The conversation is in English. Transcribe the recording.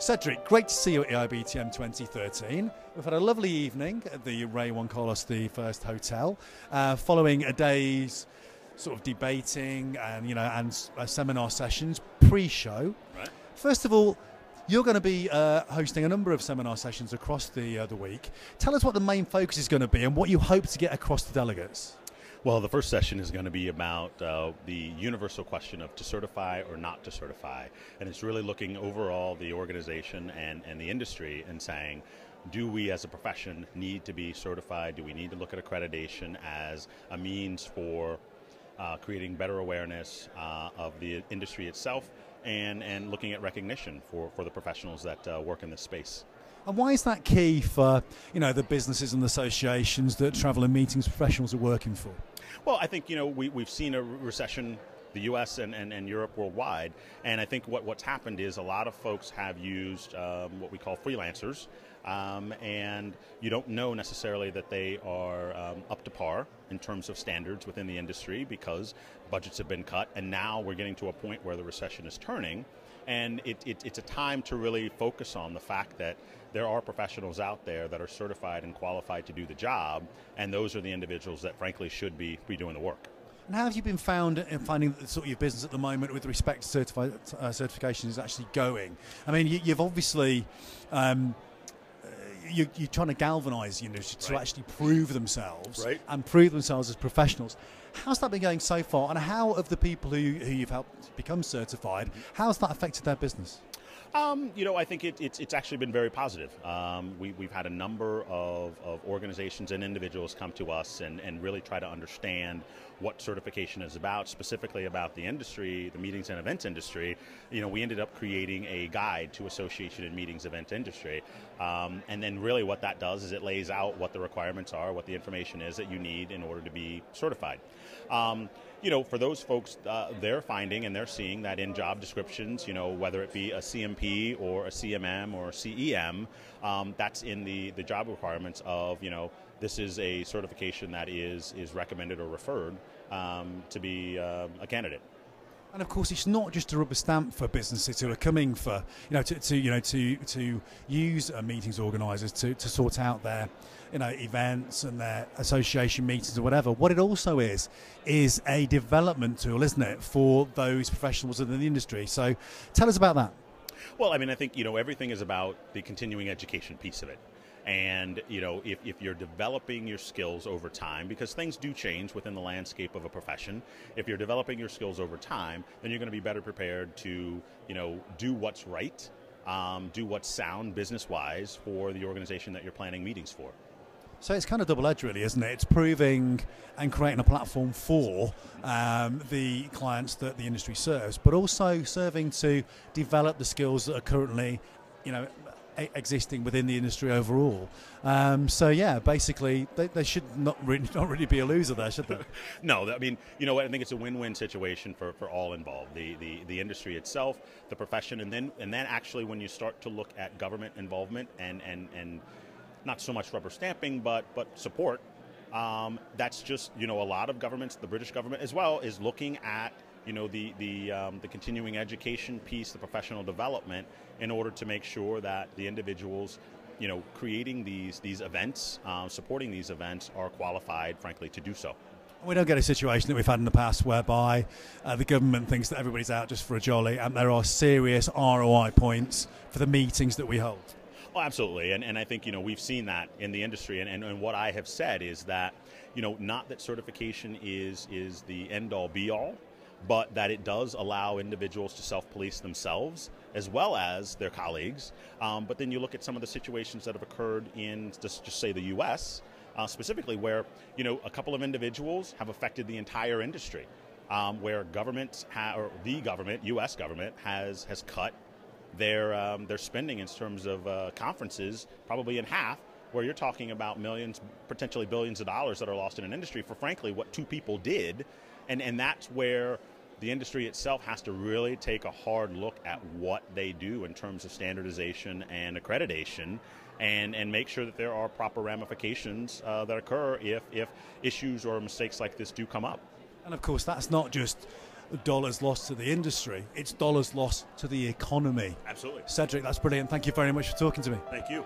Cedric, great to see you at the IBTM 2013. We've had a lovely evening at the Ray Juan Carlos I Hotel, following a day's sort of debating and seminar sessions pre-show. Right. First of all, you're going to be hosting a number of seminar sessions across the week. Tell us what the main focus is going to be and what you hope to get across to delegates. Well, the first session is going to be about the universal question of to certify or not to certify. And it's really looking overall the organization and the industry and saying, do we as a profession need to be certified? Do we need to look at accreditation as a means for creating better awareness of the industry itself and looking at recognition for the professionals that work in this space? And why is that key for the businesses and the associations that travel and meetings professionals are working for? Well, I think we've seen a recession, the U.S. and Europe worldwide, and I think what's happened is a lot of folks have used what we call freelancers, and you don't know necessarily that they are up to par in terms of standards within the industry because budgets have been cut, and now we're getting to a point where the recession is turning. And it's a time to really focus on the fact that there are professionals out there that are certified and qualified to do the job, and those are the individuals that frankly should be doing the work. And how have you been finding sort of your business at the moment with respect to certification is actually going? I mean, you've obviously you're trying to galvanise the industry to actually prove themselves and prove themselves as professionals. How's that been going so far, and how have the people who you've helped become certified, how's that affected their business? I think it's actually been very positive. We've had a number of organizations and individuals come to us and really try to understand what certification is about, specifically about the industry, the meetings and events industry. We ended up creating a guide to association and meetings event industry. And then really what that does is it lays out what the requirements are, what the information is that you need in order to be certified. For those folks, they're finding and they're seeing that in job descriptions, whether it be a CMP or a CMM or a CEM, that's in the job requirements of, this is a certification that is recommended or referred to be a candidate. And of course, it's not just a rubber stamp for businesses who are coming for, to use meetings organisers to sort out their, events and their association meetings or whatever. What it also is a development tool, isn't it, for those professionals in the industry? So, tell us about that. Well, I mean, I think everything is about the continuing education piece of it. And if you're developing your skills over time, because things do change within the landscape of a profession, if you're developing your skills over time, then you're going to be better prepared to do what's right, do what's sound business-wise for the organization that you're planning meetings for. So it's kind of double-edged, really, isn't it? It's proving and creating a platform for the clients that the industry serves, but also serving to develop the skills that are currently, existing within the industry overall. So yeah, basically they should not really be a loser there, should they? No, I mean, I think it's a win-win situation for all involved, the industry itself, the profession, and then actually when you start to look at government involvement and not so much rubber stamping but support, that's just a lot of governments, the British government as well, is looking at the continuing education piece, the professional development, in order to make sure that the individuals, creating these events, supporting these events, are qualified, frankly, to do so. We don't get a situation that we've had in the past whereby the government thinks that everybody's out just for a jolly, and there are serious ROI points for the meetings that we hold. Oh, absolutely, and I think we've seen that in the industry, and what I have said is that not that certification is the end-all be-all, but that it does allow individuals to self-police themselves as well as their colleagues. But then you look at some of the situations that have occurred in, just say, the U.S., specifically where, a couple of individuals have affected the entire industry, where governments, or the government, U.S. government, has cut their spending in terms of conferences probably in half, where you're talking about millions, potentially billions of dollars that are lost in an industry for, frankly, what two people did. And that's where the industry itself has to really take a hard look at what they do in terms of standardization and accreditation, and make sure that there are proper ramifications that occur if issues or mistakes like this do come up. And of course, that's not just dollars lost to the industry, it's dollars lost to the economy. Absolutely. Cedric, that's brilliant. Thank you very much for talking to me. Thank you.